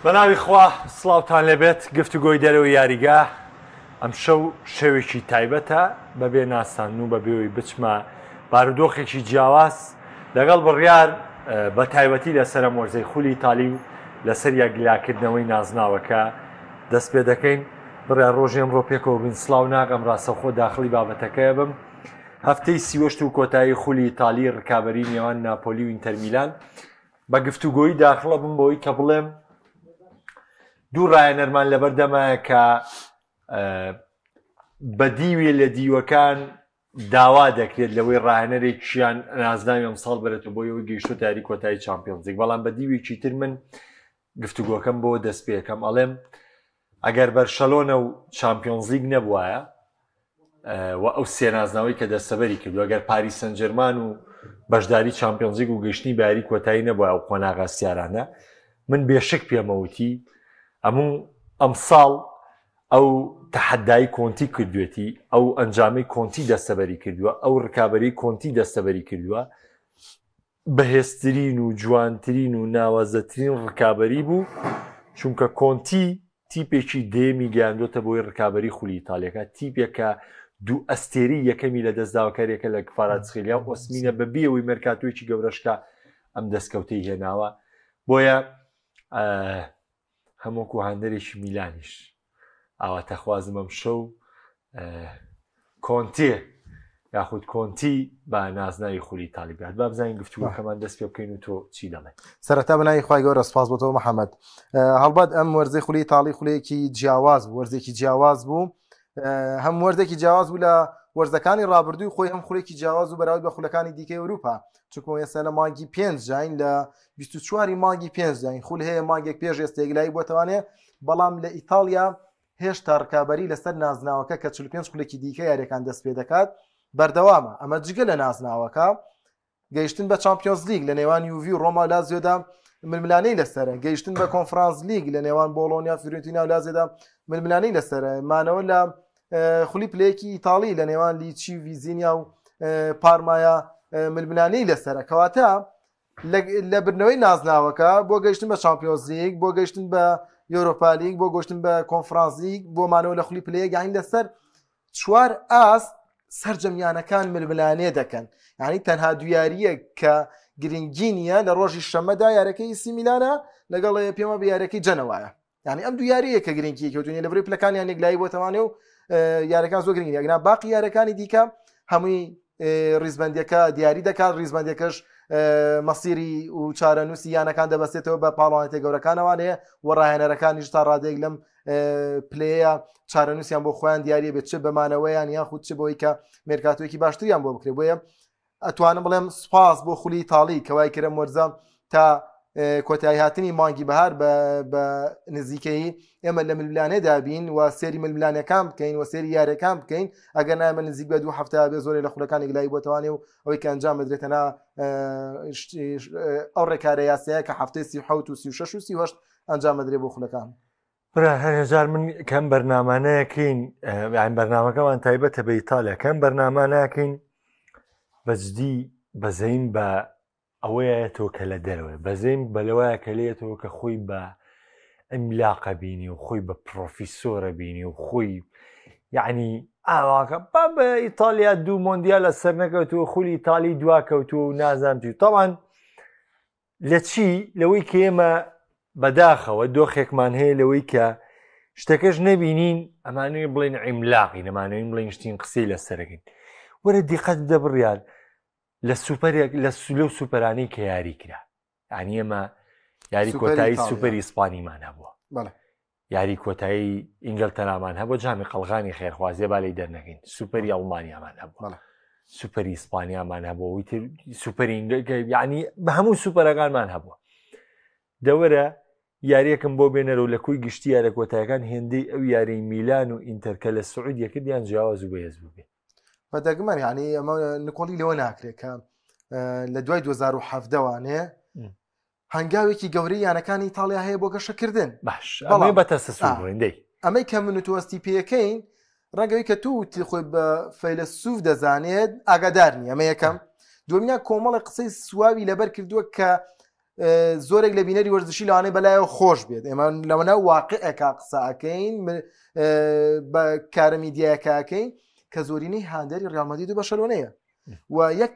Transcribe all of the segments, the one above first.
بەناوی خوا سڵاوتان لەبێت گفتوگۆی دەرەوەی یاریگا ئەم شەو شەوێکی تایبەتە بەبێ ناسان و بەبێەوەی بچمە بارودۆخێکی جیاواز لەگەڵ بڕیار بە تایبەتی لەسەر مۆرزەی خولی ئیتالی و لەسەر یاگلاکردنەوەی نازناوەکە دەست پێ دەکەین. بڕیار ڕۆژی ئەمڕۆ پێکەوە بین سڵاو ناکەم ڕاستەوخۆ داخلی بابەتەکەیە بم. هەفتەی سیوەشت و کۆتایی خولی ئیتالی ڕکابەری نێوان ناپۆلی و ئینتەر میلان بە گفتوگۆیی داخڵە بم بۆی کە بڵێم دوو ڕایەنەرمان لەبەردەمایە کە بە دیوێ لە دیوەکان داوا دەکرێت لەوەی ڕاهێنەرێکیان نازناوی ئەمساڵ بێتەوە بۆ ئەوەی گەیشتۆ یاری کۆتایی چامپیۆنز لیگ، بەڵام بە دیوێکی تر من گفتوگۆکەم بۆ دەست پێەکەم ئەڵێم ئەگەر بەرشەلۆنە و چامپیۆنز لیگ نەبوایە و ئەو سێ نازناوی کە دەستەبەری کردو، ئەگەر پاریس سەن ژێرمان و بەشداری چامپیۆنز لیگ و گەشتنی بە یاری کۆتایی نەبووە ئەو قۆناغاستیارانە، من بێشک پێمەوتی ئەمساڵ ئەو تەحەدای کۆنتی کردوێتی، ئەو ئەنجامی کۆنتی دەستەبەری کردووە، ئەو ڕکابەری کۆنتی دەستەبەری کردووە، بەهێزترین و جوانترین و ناوازەترین ڕکابەری بوو، چونکە کۆنتی تیپێکی دێمی گەیاندۆتە بۆی ڕکابەری خولی ئیتالیەکە، تیپێکە دوو ئەستێری یەکەمی لە دەستداوەکارێکە لە کفاراتسخیلیا ئۆسمینە بەبێەوەی مەرکاتۆیەکی گەورەشکە ئەم دەستکەوتەی هێناوە. بۆیە هەمووکو هاندەرێکی میلانیش ئاواتەخوازم ئەم شەو کۆنتێ یاخود کۆنتی بە نازناوی خولی ئیتالی بێت. با بزانین گفتوگۆکەمان دەست پێ بکەین و تۆ چی دەڵێ؟ سەرەتا بەناوی خوای گەورە سپاس بۆ تۆ محەممەد. هەڵبەت ئەم وەرزەی خولی ئیتالی خولەیەکی جیاواز بوو، وەرزێکی جیاواز بوو، هەم وەرزێکی جیاواز بوو لە وەرزەکانی ڕابردووی خۆی، هەم خولێکی جیاواز و بەراورد بە خولەکانی دیکەی ئەوروپا، چونکە ئێستا لە مانگی 5 جاین لە 24 مانگی 5 جاین خول هەیە، مانگێک پێش ئێستا یەکلایی بۆتەوانێ، بەڵام لە ئیتالیا هێشتا ڕکابەری لەسەر نازناوەکە کە 45 خولێکی دیکە یاریەکان دەست پێ دەکات بەردەوامە. ئەمە جگە لە نازناوەکە گەیشتن بە چامپیۆنز لیگ لە نێوان یوڤی و ڕۆما و لازیۆدا ململانەی لەسەرە، گەیشتن بە کۆنفرانس لیگ لە نێوان بۆلۆنیا فیورنتینا و لازیۆدا ململانەی لەسەرە، مانەوە لە خولی پلەیەکی ئیتالی لە نێوان لیچی و ڤیزینیا و پارمایە ململانەی لەسەرە، کەواتە لە برنەوەی نازناوەکە بۆ گەیشتن بە چامپیۆنز لیگ، بۆ گەیشتن بە یۆرۆپا لیگ، بۆ گەیشتن بە کۆنفرانس لیگ، بۆ مانەوە لە خولی پلەیەک یاین لەسەر چوار ئاست سەرجەمیانەکان ململانێ دەکەن. یعنی تەنها دویاریە کە گرنگی نییە لە ڕۆژی شەمەدا یارەکەی سی میلانە لەگەڵ پێمە بە یارەکەی جەنەوایە، یعنی ئەم دویاریە کە گرنگی کەوتونی لە بڕی پلەکانیان یەکلایی بۆتەوانێ و یارەکان زۆر گرنگی ئەگەنا باقی یارەکانی دیکە هەمووی ڕیزبەندیەکە دیاری دەکات، ڕیزبەندیەکەش مەسیری و چارەنووسی یانەکان دەبەستێتەوە بە پاڵەوانێتی گەورەکانەوانەیە و ڕاهێنەرەکانیش تا ڕادێک لەم پلەیە چارەنووسیان بۆ خۆیان دیارە بێت، چ بەمانەوەیان یان خودت چ بۆی کە مێرکاتۆیەکی باشتریان بۆ بکرێت. بۆیە ئەتوانم بڵێم سپاس بۆ خولی ئیتالی کەوای کرە مۆرزە تا کۆتایی هاتنی مانگی بەهار بە نزیکەی ئێمە لە ململانێدا بین و سێری ململانەکان بکەین و سێری یاریەکان بکەین، ئەگەر نامە نزیک بە 2 هەفتە بێ زۆرێ لە خولەکان یەکلایی بۆتەوانێ و ئەوەی کە ئەنجام بدرێتەنا ئەو ڕێکارە یاساییە کە هەفتەی 37 و 36 و 38 ئەنجام بدرێت بۆ خولەکان. هەرهزار من کەم بەرنامانەیەکەین، بەرنامەکەمان تایبەتە بە ئیتالیا، کەم بەرنامانەکەین بەجددی بەزەین بە ئەوەیەتەوە کە لە دەرەوە بەزەیم بەلەوەیە کە لێتەوە کە خۆی بە ئەمیلاقە بینی و خۆی بە پرۆفیسۆرە بینی و خۆی یعنی ئاواکە بە ئیتالیا دوو مۆندیال لە سەر نەکەوتووە، خولی ئیتالی دواکەوتووە و نازانتی تاوان لە چی لەوەی کە ئێمە بەداخەوە دۆخێکمان هەیە لەوەی کە شتەکەش نەبینین ئەمانوی بڵێن عیملاقی نەمانەوەین بڵێن شتین قسەی لەسەرەکەین. وەرە دیقەت دەبڕیان لە سوپەرێک لەو سوپەرانەی کە یاری کرا، یعنی ئێمە یاری کۆتایی سوپەری ئیسپانیمان هەبووە، یاری کۆتایی ئینگلتەرامان هەبووە، جامی قەڵغانی خێرخوازیە با لەی دەرنەکەین، سوپەری ئەڵمانیامان هەبووە، سوپەری ئیسپانیامان هەبووە، ویتر سوپەری یعنی بە هەموو سوپەرەکانمان هەبووە. دەوەرە یاریەکەم بۆ بێنەرە و لە کوی گشتی یارە کۆتایەکان هێندەی ئەو یاری میلان و ئینتەرکە لە سعودیە کردیان جیاواز و بەهێز بوو بێ. بەدەگمەن یعنی ئەمە نکۆڵی لەوە ناکرێت کە لە دوای 2017وانێ هەنگاوێکی گەورەی یانەکانی ئیتالیا هەیە بۆ گەشەکردن. باش ئەمەی بەتەسەسوڕێندەی ئەمەی کە من و توەستی پێەکەین ڕەنگەوەی کە تووتی خۆی بە فەیلسوف دەزانێت ئاگادار نیە. ئەمە یەکەم. دومیان کۆمەڵی قسەی سواوی لەبەر کردووە کە زۆرێک لە بینەری وەرزشی لەوانەیە بەلایەوە خۆش بێت ئێمە لەوەنە واقعەکە قسەکەین بە کارە میدیایەکەکەین کە زۆرینەی هاندەری ڕیال مەدرید و بەرشەلۆنەیە و یەک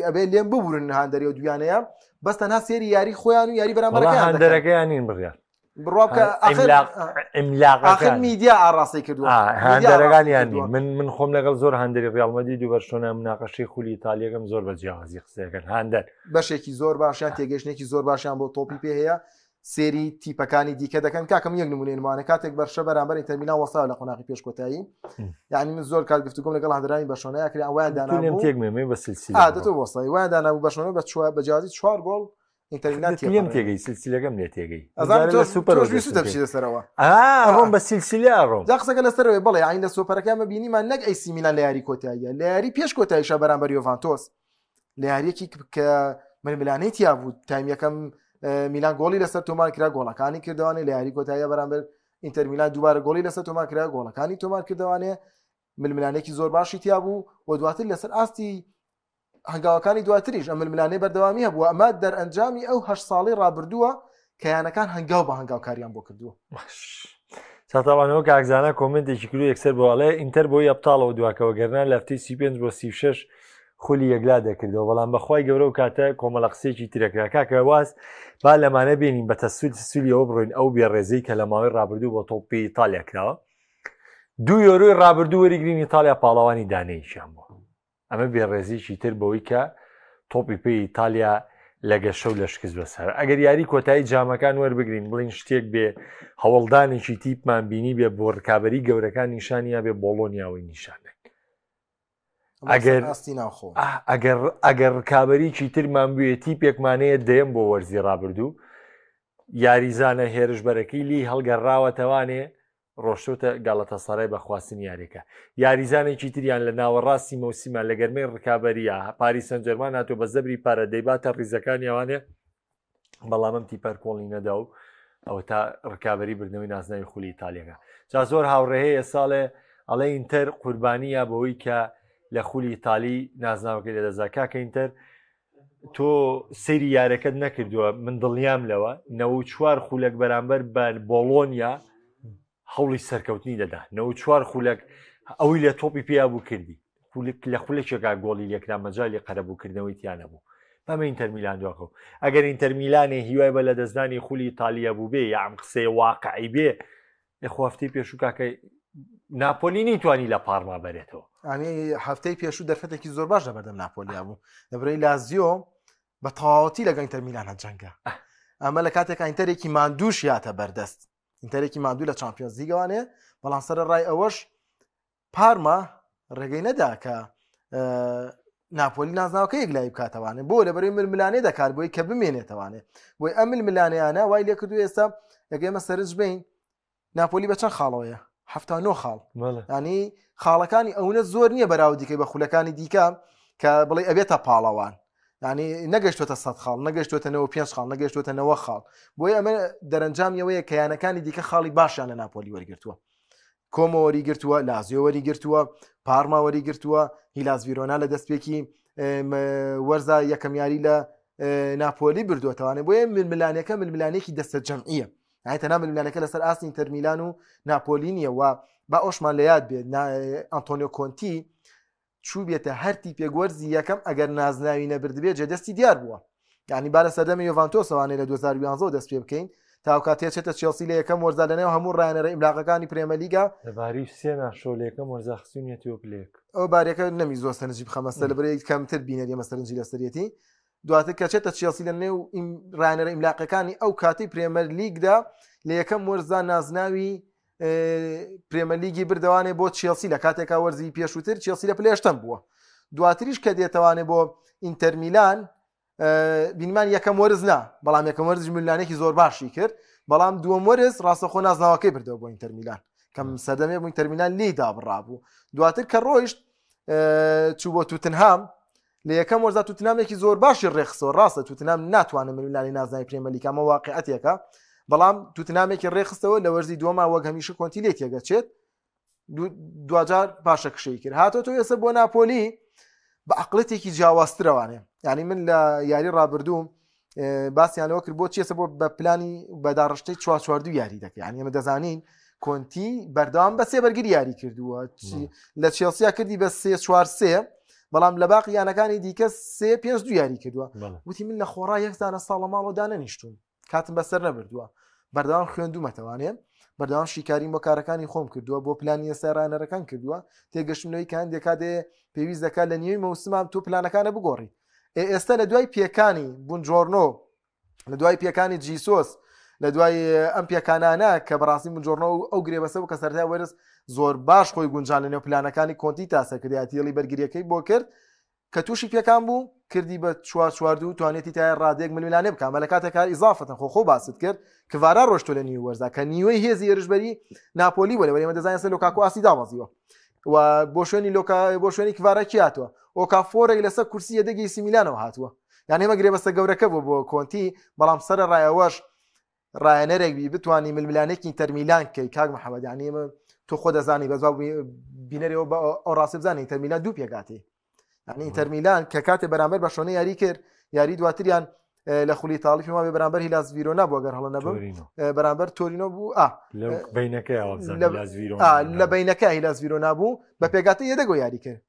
ئەبێ لێم ببورن هاندەری و دویانەیە بەس تەنها سێری یاری خۆیان و یاری بەرامبەرەکەیان هاندەرەکەیان بڕیار بڕواکە ئاخر میدیا ئاڕاستی کردووە هاندەرەکانیانی من خۆم لەگەڵ زۆر هاندەری ڕیال مەدرید و بەرشەلۆنە مناقەشەی خولی ئیتالیەکەم زۆر بە جیاوازی قسەکەن هاندەر بەشێکی زۆر باشیان تێگەشتێکی زۆر باشیان بۆ تۆپی پێ هەیە سێری تیپەکانی دیکە دەکەن کاکەم یەک نمونێنمانە کاتێک بەرشە بەرامبەر ئینتەر میلان وەسا لە قۆناغی پێشکۆتایی یعنی من زۆر کات گفتوگۆم لەگەڵ هاندەرانی بەرشەلۆنەیە کرد ئەویان دانابوو تێگمێ بە سلسیلە عادەتە وەسای ویان دانابوو بەرشەلۆنە بە جیاوازی 4 گۆڵ ئینتەر میلان تێگەی سلسیلەکەم لێ تێگەی سوپەرەوە ڕۆم بە سلسیلە ڕۆم جا قسەکە لەسەرەوەی بەڵێ ئاین لە سوپەرەکەمە بینیمان نەک ئەیسی میلان لە یاری کۆتاییە لە یاری پێش کۆتاییشە بەرامبەر یۆڤانتۆس لە یاریەکی کە ململانەی تیا بوو تایم یەکەم میلان گۆڵی لەسەر تۆمار کرا گۆڵەکانی کردوانێ لە یاری کۆتاییە بەرامبەر ئینتەر میلان دووبارە گۆڵی لەسەر تۆمار کرا گۆڵەکانی تۆمار کردوانێ ململانێکی زۆر باشی تیا بوو و دواتر لەسەر ئاستی هەنگاوەکانی دواتریش ئەم ململانەی بەردەوامی هەبووە ئەمە دەرئەنجامی ئەو 8 ساڵی ڕابردووە کەیانەکان هەنگاو بە هەنگاو کاریان بۆ کردووە ساتاوانەوە کاکزانە کۆمنتێکی کرد یەکسەر بۆڵێ ئینتەر بۆ یەبتاڵەوە دواکەوە گەرنان لە هەفتەی 35 بۆ 36 خولی یەکلا دەکردەوە بەڵام بەخوای گەورە و کاتە کۆمەڵە قسێکی ترەکرا کاکە واز با لەمانە بینین بە تەسوولیەوە بڕۆین ئەو بێڕێزەی کە لە ماوەی ڕابردوو بۆ تۆپی ئیتالیا کراوە 2 یۆرۆی ڕابردوو وەریگرین ئیتالیا پاڵەوانی دانەیەکیان بووە ئەمە بێڕێزیی تر بەوەی کە تۆپی پێی ئیتالیا لەگە شەو لە شکست بەسەر ئەگەر یاری کۆتایی جامەکان وەربگرین بڵین شتێک بێ هەوڵدانێکی تیپمان بینی بێ بۆ ڕکابەری گەورەکان نیشانیا بێ بۆڵۆنیاوەی نیشانێک ئەگەر ڕکابەریی ترمان بووە تیپێکمانەیە دەیەم بۆ وەرزی ڕابردوو یاریزانە هێرشبەرەکەی لی هەڵگەڕاوەتەوانێ ڕۆشتۆتە گاڵەتە سەرای بەخواستنی یاریەکە یاریزانێکی تریان لە ناوەڕاستی مەوسیمان لە گەرمەی ڕکابەریە پاریس سەن ژەرمان هاتۆ بە زەبری پارە دەیباتە ڕیزەکانی ئەوانێ بەڵامم تیپەر کۆڵی نەدا و ئەوە تا ڕکابەری بردنەوەی نازناوی خولی ئیتالیەکە جا زۆر هاوڕێهەیە ساڵێ ئەڵێ ئینتەر قوربانیە بەوەی کە لە خولی ئیتالی نازناوەکەی لەدەزا کاکە ئینتەر تۆ سەیری یارەکەت نەکردووە من دڵنیام لەوە 94 خولەک بەرامبەر بە بۆڵۆنیا هەوڵی سەرکەوتنی دەدا 94 خولەک ئەوی لە تۆپی پێیا بوو کردی لە خولێکێکا گۆڵی لێکرا مەجای لێ قەرەبووکردنەوەی تیانە بوو بەمە ئینتەر میلان دواکەوت ئەگەر ئینتەر میلانێ هیوای بە لە دەستدانی خولی ئیتالیا بوو بێ یاعم قسەی واقعی بێ لەخۆ هەفتەی پێشوو کاکە ناپۆلی نەیتوانی لە پارما بەرێتەوە ئەنی هەفتەی پێشوو دەرفەتێکی زۆر باش لەبەردەم ناپۆلیا بوو دەبرەی لازیۆ بە تەواوەتی لەگەڵ ئینتەر میلانە جەنگە ئەمە لە کاتێکە ئینتەرێکی ماندووش یاتە بەردەست ئینتەرێکی ماندوو لە چامپیۆنز لیگەوانێ بەڵام سەر ڕای ئەوەش پارما ڕێگەی نەدا کە ناپۆلی نازناوەکە یەکلای بکاتەوانێ بۆ لەبەرەوەی ململانەی دەکات بۆی کە بمێنێتەوانێ بۆی ئەم ململانەیانە وای لێ کردو ئێستا ئەگەمە سەرنج بین ناپۆلی بە چەند خاڵەوەیە 79 خاڵ ینی خاڵەکانی ئەوونە زۆر نییە بەراو دیکەی بە خولەکانی دیکە کە بڵێ ئەبێتە پاڵەوان ینی نەگەشتوتە 100 خاڵ نەگەشتوتە 5 خاڵ نەگەشتوتە 9 خاڵ بۆی ئەمە دەرەنجامیەوەیە کەیانەکانی دیکە خاڵی باشیان لە ناپۆلی وەرگرتووە کۆمە وەریگرتووە لازیۆ وەریگرتووە پارما وەریگرتووە هیلاس ڤیرۆنا لە دەستپێکی وەرزە یەکەم یاری لە ناپۆلی بردووەتەوانێ بۆیە ململانەکە ململانێکی دەستە جەمعیە ئایتەنا ململانەکە لەسەر ئاستی ئینتەر میلان و ناپۆلی نییە و با ئەوشمان لە یاد بێت ئەنتۆنیۆ کۆنتی چوو بێتە هەر تیپێگوەرزی یەکەم ئەگەر نازناوی نەبردبێت جێدەستی دیار بووە یعنی با لە سەردەمی یۆڤانتۆسەوانەی لە 2011 دەست پێ بکەین تا کاتێ چێتە چێلسی لە یەکەم وەرزە لەنێو هەموو ڕایەنەرە ئیملاقەکانی پرێمەلیگا لەباری سێنا شۆلێکەم وەرزە خستونیەتی وەکلێک ئەو بارێکە نەمی زۆر سەرنجی بخەمەستە لەبەرەیە کەمتر بینەریە مەسەرنجی لەسەرەتی دواتر کە چێتە چێلسی لە نێو ڕایەنەرە ئیملاقەکانی ئەو کاتی پرێمەر لیگدا لە یەکەم وەرزە نازناوی پرێمەلیگی بردەوانێ بۆ چێلسی لە کاتێکا وەرزی پێشووتر چێلسی لە پلێشتم بووە دواتریش کە دێتەوانێ بۆ ئینتەر میلان بینمان یەکەم وەرز نا بەڵام یەکەم وەرز میلانێکی زۆر باشی کرد بەڵام دووەم وەرز ڕاستەخۆ نازناوەکەی بردەوە بۆ ئینتەر میلان کەم سەردەمێ بۆ ئینتەر میلان لیدا بڕابوو دواتر کە ڕۆیشت چوو بۆ توتنهام لە یەکەم وەرزە توتنهامێکی زۆر باشی ڕێخستەوە ڕاستە توتنهام ناتوانێت میلانی نازناوی پرێمەر لیگە ئەمە واقعەتێکە بەڵام توتنهامێکی ڕێخستەوە لە وەرزی دووەما وەک هەمیشە کۆنتی لێ تێگەچێت دوجار پاشە کشەی کرد هاتۆ ئێستا بۆ ناپۆلی بە عەقڵەتێکی جیاوازترەوانێ یعنی من لە یاری ڕابردووم باسییانەوە کرد بۆ چێسە بۆ بە پلانی بەداڕشتەی 4 یاری دەکە یعنی ئێمە دەزانین کۆنتی بەردەوام بە 3 بەرگری یاری کردووە لە چێلسیا کردی بە 3-4-3 بەڵام لە باقی یانەکانی دیکە 3-5 یاری کردووە وتی من لە خۆڕا یەکزانە ساڵە ماڵەوە دانەنیشتوم کاتم بەسەر نەبردووە بەردەوام خوێندومەتەوانێ بەردەوام شیکاریم بۆ کارەکانی خۆم کردووە بۆ پلانی ئێسارانەرەکان کردووە تێگەشتنەوەی کان دێکادێ پێویست دەکات لە نیوەی مەوسمام تۆ پلانەکانە بگۆڕی ئێستا لە دوای پێکانی بونجۆرنۆ لە دوای پێکانی جیسۆس لە دوای ئەم پێکانانە کە بەڕاستی بونجۆرنۆ ئەو گرێبەسە کە سەرتا وەرز زۆر باش خۆی گونجان لە نێو پلانەکانی کۆنتی تاسەکردیاتیڵی بەرگریەکەی بۆ کرد کە تووشی پێکان بوو کردی بە 4-4-2 توانێتی تا ڕادێک ململانێ بکەم لە کاتێک کار ئیزافەتەن خۆ باست کرد کەوارا ڕۆشتۆ لە نیو وەرزا کە نیوەی هێزی ێرشبەری ناپۆلی وەلە وەرێمە دەزانین سەر لۆکاکۆ ئاسی داوازیوە و بۆ شوێنی بۆ شوێنی کڤارەکی هاتووە ئۆکافۆرێک لەسەر کورسی یەدەگی سیمیلانەوە هاتووە یعنی ئێمە گرێبەستە گەورەکە بوو بۆ کۆنتی بەڵام سەر ڕایەوەش ڕایەنەرێکبی بتوانانی ململانێکی تەرمیلان کەی کاک محەممەد یعنی ئێمە تۆ خۆ دەزانی بەزوا بینەرەوە بە ئەو ڕاستی بزانین تەرمیلان دوو پێکاتی یعنی ئینتەرمیلان کە کاتێ بەرامبەر بە شۆنە یاری کرد یاری دواتریان لە خولی تاڵی پێما بێ بەرامبەر هیلاس ڤیرۆنا بووە گەر هەڵە نەبم بەرامبەر تۆرینۆ بوو لە بینەکە هیلاس ڤیرۆنا بوو بە پێگاتی یەدەگۆ یاری کرد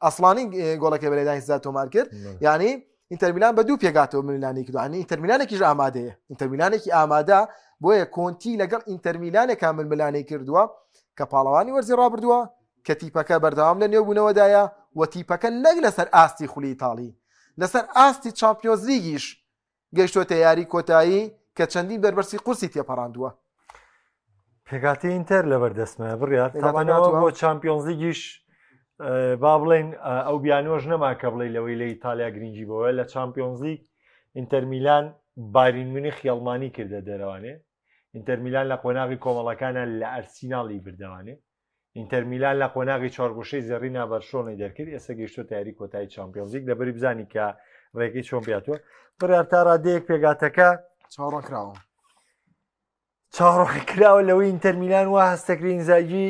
ئەسڵانی گۆڵەکە بەلێدانی سزا تۆمار کرد یعنی ئینتەرمیلان بە دوو پێگاتەوە ململانی کردو یعنی ئینتەرمیلانێکیش ئامادەیە ئینتەرمیلانێکی ئامادە بۆیە کۆنتی لەگەڵ ئینتەرمیلانێکا ململانی کردووە کە پاڵەوانی وەرزی ڕابردووە کە تیپەکە بەردەوام لە نێوبوونەوەدایە و تیپەکە نەک لەسەر ئاستی خولی ئیتاڵی لەسەر ئاستی چامپیۆنز لیگیش گەیشتۆتە یاری کۆتایی کە چەندین بەربەرسی قورسی تێپەڕاندووە پێگاتی ئینتەر لە بەردەستمە بڕیار تاوانەوە بۆ چامپیۆنز لیگیش با بڵێن ئەو بیانۆژ نەما کە بڵێ لەوەی لە ئیتالیا گرنگی بەوە لە چامپیۆنز لیگ ئینتەر میلان بایر مونیخ یەڵمانی کردە دەرەوانێ ئینتەر میلان لە قۆناغی کۆمەڵەکانە لە ئەرسیناڵی بردەوانێ ئینتەر میلان لە قۆناغی چوارگۆشەی زەڕینا بەرشۆنی دەرکرد ئێستا گەیشتۆتە یاری کۆتایی چامپیۆنز لیگ لەبەری بزانی کە ڕێگەی چۆن بێتوە بڕیار تا ڕادەیەک پێگاتەکە چاڕۆ کراوە لەوەی ئینتەر میلان وا هەستەکرین زاگی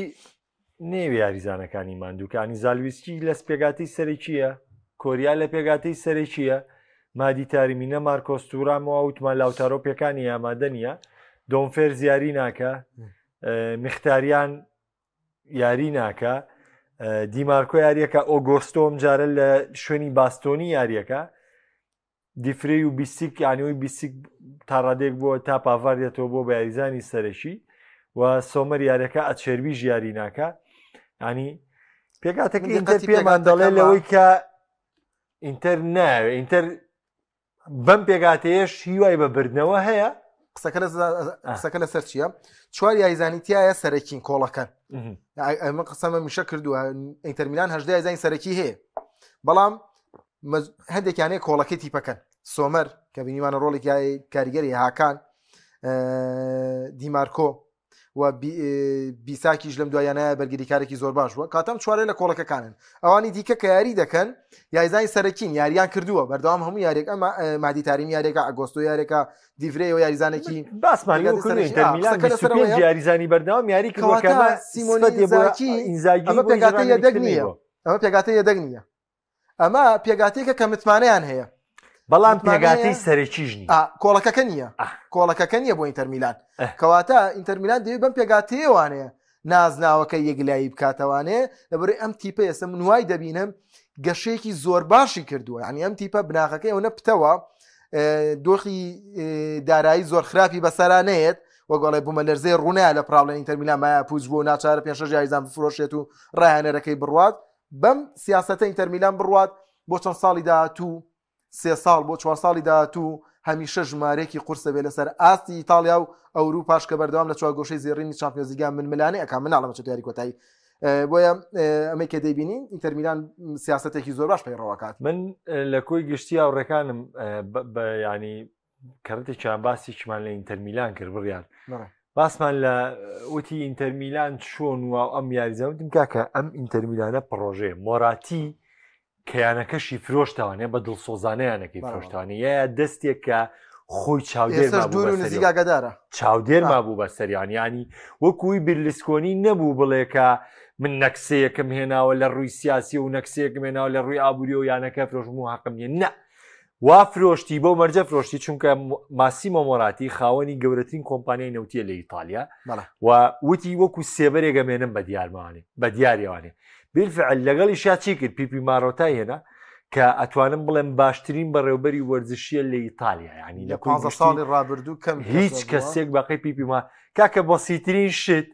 نێوی یاریزانەکانی ماندووکانی زالویسکی لەس پێگاتی سەرێکیە کۆریا لە پێگاتی سەرێکیە مادی تاریمینە مارکۆستورامەوە وتمان لاوتارۆپیەکانی ئامادە نیە دۆنفێر زیاری ناکە مختاریان یاری ناکە دیمارکۆ یاریەکە ئۆگۆستۆم جارە لە شوێنی باستۆنی یاریەکە دیفری و بیسیک یانیەوەی بیسیک تا ڕادێک بۆ تا پاڤاردێتەوە بۆ بە یاریزانی سەرەکی و سۆمەر یاریەکە ئەچێربی ژیاری ناکە ینی پێگاتەکە ئینتەر پێمان دەڵێ لەوەی کە ئینتەر ناوێ ئینتەر بەم پێگاتەیەش هیوای بەبردنەوە هەیە قسەکە لەسەر چییە؟ چوار یاریزانیتیایە سەرەکین کۆڵەکەن ئەمە قسەمە میشە کردووە ئینتەر میلان 18 یاریزانی سەرەکی هەیە بەڵام هەندێکیانەیە کۆڵەکەی تیپەکەن سۆمەر کە بینیمانە ڕۆڵێکی کاریگەری هاکان دیمارکۆ و بیساکیش لەم دوایانە بەرگریکارێکی زۆر باش بووە کاتەم چوارێ لە کۆڵەکەکانن ئەوانی دیکە کە یاری دەکەن یاریزانی سەرەکین یاریان کردووە بەردەوام هەموو یارێک ئەمە مادی تاریم یارێکە ئەگۆستۆ یارێکە دیڤرێ و یاریزانێکی باسمان یاریزانی بەردەوام یاری کردوەکەمە سیمۆنیزاکی ئەمە پێگاتەی یەدەگ نییە ئەمە پێگاتەی یەدەگ نییە ئەمە پێگاتێکە کە متمانەیان هەیە بەڵام پێگاتی سەرەکیش نیە کۆڵەکەکە نییە کۆڵەکەکە نییە بۆ ئینتەر میلان کەواتە ئینتەر میلان دەوێت بەم پێگاتەیەوانەیە نازناوەکە یەکلایی بکاتەوانێ لەبەرەوەی ئەم تیپە ئێستا من وای دەبینم گەشەیەکی زۆر باشی کردووە ینی ئەم تیپە بناغەکەی ئەوە پتەوە دۆخی دارایی زۆر خراپی بەسەرانەیەت وەگەڵی بوومە لەرزەی ڕوونای لە پراڵێن ئینتەر میلان مایە پوچ بۆ ناچارە 5 یاریزان بفرۆشێت و ڕاهێنەرەکەی بڕوات بەم سیاسەتە ئینتەر میلان بڕوات بۆ چەند ساڵی داهاتوو 3 ساڵ بۆ 4 ساڵی داهاتوو هەمیشە ژمارەیەکی قورسە بێ لەسەر ئاستی ئیتالیا و ئەوروپاش کە بەردەوام لە چوارگۆشەی زێڕینی چامپیۆنز لیگ ململانێ ئەکا مناڵەمە چ یاری کۆتایی بۆیە ئەمەی کە دەیبینین ئینتەر میلان سیاسەتێکی زۆر باش پەیڕەوەکات من لە کۆی گشتی هاوڕێکانم ینی کەڕێکیان باسیشمان لە ئینتەر میلان کرد بڕیان باسمان لە وتی ئینتەر میلان چۆن و ئەم یاریزەوتم کاکە ئەم ئینتەر میلانە پڕۆژێ مۆراتی کەیانەکەشی فرۆشتوانێ بە دڵسۆزانەیانەکەی فرۆشتوانی یا دەستێک کە خۆی چاودێرما بوو بە سەریان ینی وەکوی بیرلسکۆنی نەبوو بڵێ کە من نەکسەیەکم هێناوە لە ڕووی سیاسی و نەکسەیەکم هێناوە لە ڕووی ئابووری و یانەکە فرۆژم و حەقم نیە نە وا فرۆشتی بۆ مەرجە فرۆشتی چونکە ماسیمۆ مۆراتی خاوەنی گەورەترین کۆمپانیای نەوتیە لە ئیتالیا و وتی وەکو سێبەرێک ئەمێنم بە دیارمانێ بە دیاریوانێ بالفعل لەگەڵی شاچی کرد پیپی مارۆتای هێنا کە ئەتوانم بڵێم باشترین بەڕێوبەری وەرزشیە لە ئیتالیا ینی لە 15 ساڵی ڕابردوو کەم هیچ کەسێک بەقی پیپی ما کاکە بەسیترین شت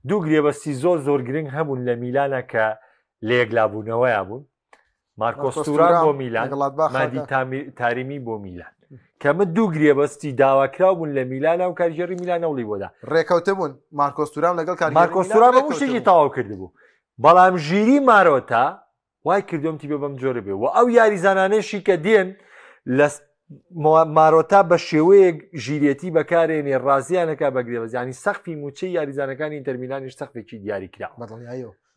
دوو گرێبەستی زۆر گرنگ هەبوون لە میلانە کە لە یەکلابوونەوەیە بوون مارکۆستوران بۆ میلان مادی تاریمی بۆ میلان کە من دوو گرێبەستی داواکرااو بوون لە میلانە و کارژێری میلانەوڵی بۆدا ڕێکەوتە بوون مارکۆستورام لەگەڵ مارکۆستوران بە شتێکی تەواو کردبوو بەڵام ژیری مارۆتا وای کردوم تی بە بەم جۆرە بێ و ئەو یاریزانانێشی کە دێن لە مارۆتا بە شێوەیەک ژیرەتی بەکارێنێ ڕازیانەکە بەگرێبەزیانی سەختی موچەی یاریزانەکانی ئینتەرمیلانیش سەختێکی دیاری کرا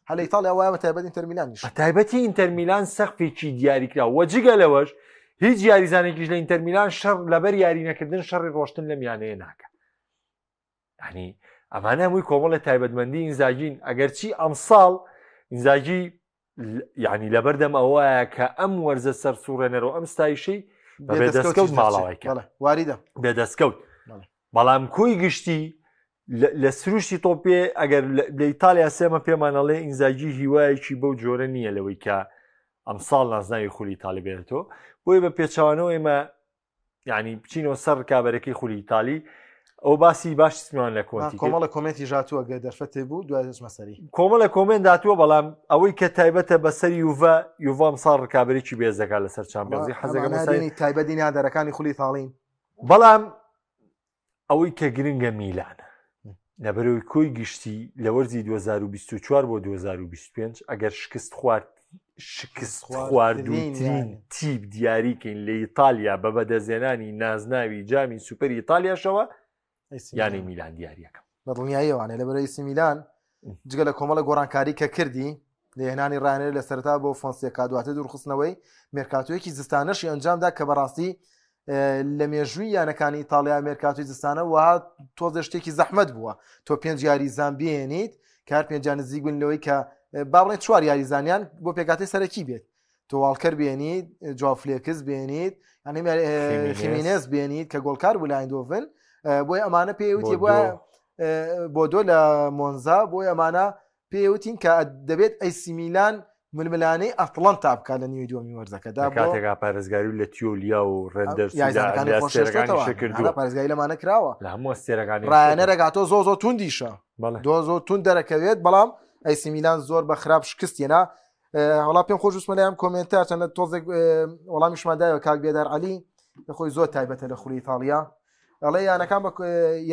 هەل ئیتالیا وایە تایبەت ئینتەرمیلانیش تایبەتی ئینتەرمیلان سەختێکی دیاری کرا و جگە لەوەش هیچ یاریزانێکیش لە ئینتەرمیلان شەڕ لەبەر یاری نەکردن شەڕی ڕۆشتن لە میانەیە ناکە ینی ئەمانە هەمووی کۆمەڵە تایبەتمەندی ئینزاگین ئەگەرچی ئەمساڵ ئینزاگی یعنی لەبەردەم ئەوەیە کە ئەم وەرزە سەر سوورێنەرەوە ئەم ستایشەی بەدەستکەوت ماڵاوایکە واریدە بێدەستکەوت بەڵام کۆی گشتی لە سروشتی تۆپێ ئەگەر لە ئیتالیا سێمە پێمانەڵێ ئینزاگی هیوایەکی بەو جۆرە نییە لەوەی کە ئەمساڵ نازناوی خولی ئیتالی بێتەوە بۆی بە پێچوانەوە ئێمە ینی بچینەوە سەر کابەرەکەی خولی ئیتالی ئەو باسی باشمان لە کۆنتی کۆمەڵە کۆمنتی ژاتووە گە دەرفەتێ بوو دوای مەسەری کۆمەڵە کۆمنت داتووە بەڵام ئەوەی کە تایبەتە بەسەر یوڤام ساڕ ڕکابێکی بێزەکە لەسەر چامپیۆنزی حەزەکەی تایبەتی نادەرەکانی خولی ئیتاڵین بەڵام ئەوەی کە گرنگە میلانە لەبەرەوەی کۆی گشتی لە وەرزی 2024 بۆ 2025 ئەگەر شکست خواردووترین تیپ دیاریکەین لە ئیتالیا بە بەدەزێنانی نازناوی جامی سوپەر ئیتالیاشەوە یانی میلان دیاریەکەم بەدڵنیایەوانێ لە بەرەی میلان جگە لە کۆمەڵە گۆڕانکاری کە کردی لە هێنانی ڕانێر لە سەرتا بۆ فۆنسێکا دواتە دوورخستنەوەی مێرکاتوەیەکی زستانەشی ئەنجامدا کە بەڕاستی لە مێژووی یانەکانی ئیتالیا مێرکاتوی زستانە وها تۆزە شتێکی زەحمەت بووە تۆ 5 یاریزان بێنیت کار پێنجانە زیگوونلەوەی کە باڵێت 4 یاریزانیان بۆ پێکاتی سەرەکی بێت تۆ واڵکەر بێنیت جوافلێکس بێنیت خیمینێز بێنیت کە گۆڵکار بوو لە ئایندۆڤن بۆی ئەمانە پێوتی بۆ دۆ لە مۆنزا بۆی ئەمانە پێوتین کە دەبێت ئەیسی میلان ململانەی ئەتڵەن تابکە لە نیوەی دووەمی وەرزەکەدا کاتێکا پارێزگاری لە تیۆلیا و ڕێندەرپارێزگای لەمانە کراوە لە هەموو ئەستێرەکانی ڕایەنەرەگاتۆ زۆ توندیشە زۆ تون دەرەکەوێت بەڵام ئەیسی میلان زۆر بە خراپ شکستێنا وڵا پێم خۆش وسمە لەم کۆمنتار چەندە تۆزێک وەڵامیشمادایەوە کاک بێدار عەلی خۆی زۆر تایبەتە لە خولی ئیتاڵیا ئەڵێ یانەکان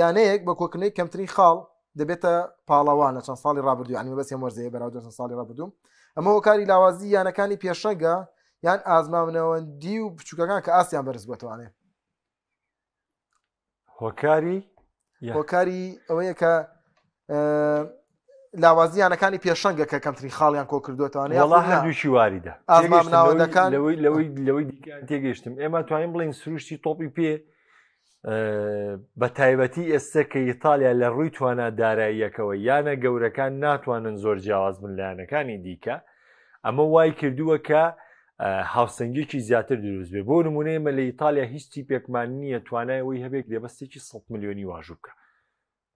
یانەیەک بە کۆکردنەوەی کەمترین خاڵ دەبێتە پاڵەوان لە چەند ساڵی ڕابردوو عنی بەس وەرزەیە بەراو 200 ساڵی ڕابردوو ئەمە هۆکاری لاوازی یانەکانی پێشەنگە یان ئازمانەوەندی و بچووکەکان کە ئاسیان بەرز بێتوانێ هۆکاری ئەوەیە کە لاوازیانەکانی پێشەنگە کە کەمترین خاڵیان کۆ کردوێتوانێ هەردووشی واریدە ئازماناوەندەکان لەوەی دیکان تێگەشتم ئێمە توانین بڵین سروشتی تۆپی پێ بە تایبەتی ئێستا کە ئیتالیا لە ڕووی توانە داراییەکەوە یانە گەورەکان ناتوانن زۆر جیاواز بن لایەنەکانی دیکە ئەمە وای کردووە کە هاوسەنگێکی زیاتر دروست بێ بۆ نمونەیەمە لە ئیتالیا هیچ تیپێکمان نییە توانایەوەی هەبێت لێبەستێکی 100 ملیۆنی واژوو بکە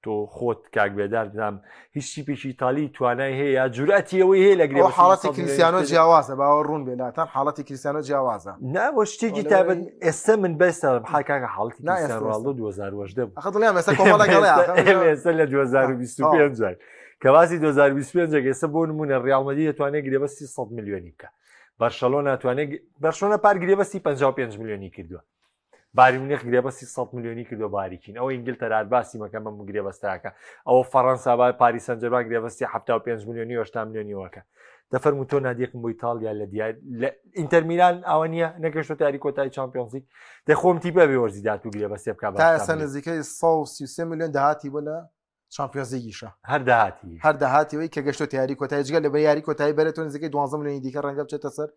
تۆ خۆت کاک بێدار دام هیچ تیپێکی ئیتالی توانای هەیە یا جورئەتی ئەوەی هەیە لە گرێ حاڵەتی کریستیانۆ جیاوازە باوە ڕوون بێناتان حاڵەتی کریستیانۆ جیاوازە ناوە شتێکی تایبەت ئێستا من بەستە حکاکە حاڵەتی کریستیانۆ 2010 ئەخەڵیان ئێستا کۆمەڵەکەڵێ ئێستا لە 2025 کە باسی 2025 ئێستا بۆ نمونە ڕیاڵمەدی دەتوانێت گرێبەستی 100 ملیۆنی بکە بەرشەلۆنا ناتوانێت بەرشۆنە پار گرێبەستی 55 ملیۆنی کردووە باری منیخ گرێبەستی 100 ملیۆنی کردو باریکین ئەو ئینگلتەرا باسی مەکەم بەم گرێبەستاکە ئەوە فەڕەنسا با پاریس سەن ژەرمان گرێبەستی 75 ملیۆنی 80 ملیۆنیەوەکە دەفەرمو تۆ نادیەکم بۆ ئیتالیا لە دیار لە ئینتەر میلان ئەوە نییە نەگەشتۆ تاری کۆتایی چامپیۆنز لیگ دەخۆم تیپە بێ وەرزی دات و گرێبەستێ بکە تا ئێستا نزیکەی 133 ملیۆن داهاتی بۆ لە چامپیۆنز لیگیشە هەر داهاتیەوەی کە گەشتۆ تیاری کۆتایی جگە لە بەیاری کۆتایی بەرێتەوە نزیکەی 12 ملیۆنی دیکە ڕەنگە بچێتە سەر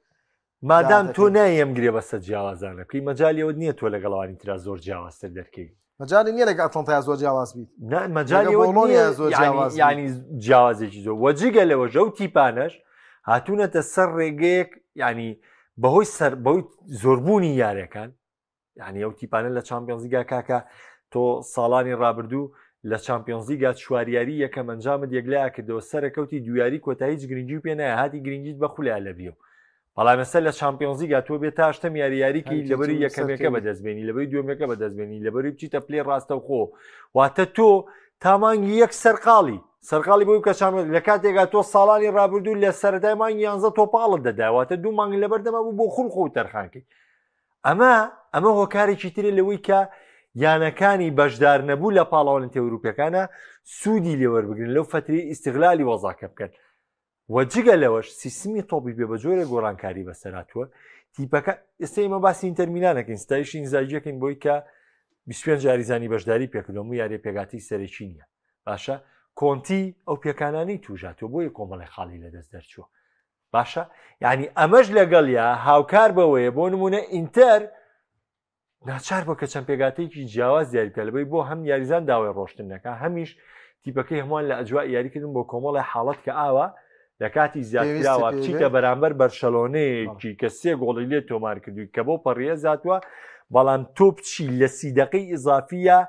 مادام تۆ نایم گرێبەستە جیاوازانەکەی مەجالیەوە نییە تۆ لەگەڵەوانی ترا زۆر جیاوازتر دەرکەی مەجای نییە لەگە ئەتڵنتای زۆر جیاواز بیت مەجالیەوە زۆر ینی جیاوازێکی زۆر وەجگە لەوە ژە و تیپانەش هاتوونەتە سەر ڕێگەیەک ینی بەهۆی زۆربوونی یاریەکان یعنی ئەو تیپانە لە چامپیۆنز لیگا کاکە تۆ ساڵانی ڕابردوو لە چامپیۆنز لیگا چواریاری یەکەم ئەنجامت یەکلای کردەوە سەرەکەوتی دویاری کۆتایی گرنگی و پێ نایە هاتی گرنگیت بەخولیا لەبیێ بەڵام مەسە لە چامپیۆنز لیگا تۆ بێت تا هەشتم یاریکەی لەبەری یەکەمێکە بەدەستبێنی لەبەری دووەمێکە بەدەستبێنی لەبەری بچیتە پلێ ڕاستە و خۆ واتە تۆ تامانگی یەک سەرقاڵی بۆی کە لە کاتێکا تۆ ساڵانی ڕابردوو لە سەرەتای مانگی 11 تۆپاڵت دەداواتە دوو مانگ لەبەردەما بوو بۆ خوڵ خۆ تەرخانکەی ئەمە هۆکارێکی ترێ لەوەی کە یانەکانی بەشدار نەبوو لە پاڵەوەنتە ئەوروپیەکانە سوودی لێوەربگرن لەو فتری ئیستیغلالی وەزاکە بکەن وەجگە لەوەش سیستمی تۆپی پێ بە جۆرە گۆڕانکاری بەسەراتوە تیپەکە ئێستا ئێمە باسی ئینتەرمینانەکەین ستایشی ئینزاجیەکەین بۆی کە 25 جاریزانی بەشداری پێکردەوە و یاری پێگاتی سەرەکی نییە باشە کۆنتی ئەو پێکانانی توژاتەوە بۆیە کۆمەڵی خاڵی لەدەست دەرچووە باشە یعنی ئەمەش لەگەڵیا هاوکار بەوەیە بۆ نمونە ئینتەر ناچار بۆ کە چەند پێگاتەیەکی جیاواز دیاریکە لەبەی بۆ هەم یاریزان داوای ڕۆشتن نەکە هەمیش تیپەکەی هەمووان لە ئەجوا یاریکردن بۆ کۆمەڵی حاڵەت کە ئاوە لە کاتی زیاتراوە بچیتە بەرامبەر بەرشەلۆنەیەکی کە سێ گۆڵی لێ تۆمار کردووی کە بۆ پەڕیە زیاتوە بەڵام تۆ بچی لە 30 دقەی ئیزافیە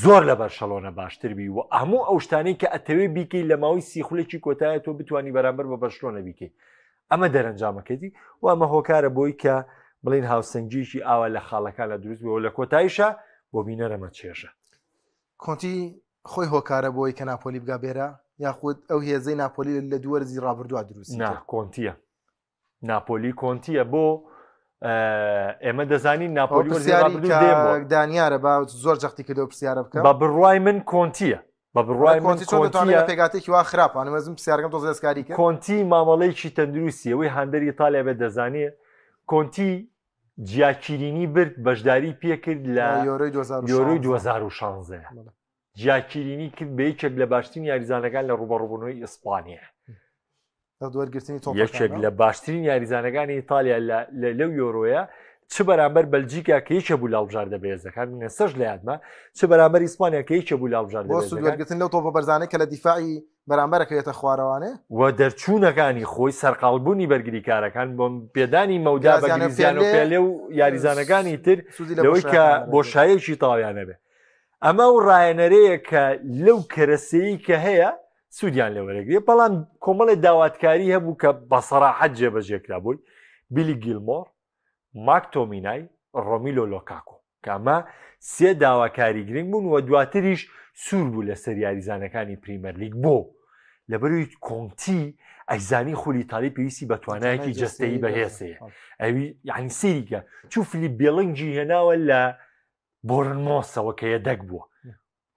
زۆر لە بەرشەلۆنە باشتر بی و هەموو ئەو شتانەی کە ئەتەوێ بیکەی لە ماوەی سیخولێکی کۆتایە تۆ بتوانی بەرامبەر بە بەرشلۆنە بیکەی ئەمە دەرەنجامەکەتی و ئەمە هۆکارە بۆی کە بڵین هاوسەنگیشی ئاوا لە خاڵەکان لە دروست بەوە لە کۆتاییشە بۆ بینەرەمە چێژە کۆنتی خۆی هۆکارە بۆی کە ناپۆلی بگا بێرە یاخود ئەو هێزەی ناپۆلی لە دووەرزی ڕابردووە دروست کۆنتیە ناپۆلی کۆنتیە بۆ ئێمە دەزانین ناپۆلی دانیارە با زۆر جەختی کردەوە پرسیارە بکە بە بڕوای من کۆنتیە بە بڕوای من پێگاتێکی وا خراپانە مەزم پرسیارەکەم تۆ دەستکاری کرد کۆنتی مامەڵەیەکی تەندروستی ئەوەی هەندەری ئیتالیا بێت دەزانێت کۆنتی جیاکیرینی برد بەشداری پێکرد لە یۆرۆی 2016 جیاکیرینی کرد بە یەکێک لە باشترین یاریزانەکان لە ڕوبەڕووبوونەوەی ئیسپانیا یەکێک لە باشترین یاریزانەکانی ئیتالیا لەو یۆرۆیە چ بەرامبەر بەلجیکا کە یەکێ بوو لاڵبژار دەبێزەکان سەش لە یادمە چ بەرامبەر ئیسپانیا کە یەکێ بوو لاڵبژار دەبێزەکان لەو تۆپە بەرزانەی کە لە دیفاعی بەرامبەرەکەوێتە خوارەوانێ و دەرچوونەکانی خۆی سەرقاڵبوونی بەرگریکارەکان بۆ پێدانی مەودا بەگریزیان و پێلێ و یاریزانەکانی تر لەوەی کە بۆشایەکی تاویانە بێ ئەمە و ڕایەنەرەیە کە لەو کەرەسەیی کە هەیە سوودیان لێوەرەگرێ بەڵام کۆمەڵی داواتکاری هەبوو کە بە سەراحەت جێبەجێکرا بووی بیلی گیلمۆر ماکتۆمینای ڕۆمیلۆ لۆکاکۆ کە ئەمە سێ داواکاری گرنگ بوون و دواتریش سوور بوو لە سەر یاریزانەکانی پریمەر لیگ بۆ لەبەروی کۆنتی ئەیزانی خولی ئیتالی پێویستی بە توانایەکی جەستەیی بەهێزەیە ئەوی یعنی سێریکە چوو فلیپ بێڵنگی هێناوە لە بۆرنمۆسەوە کە یەدەک بووە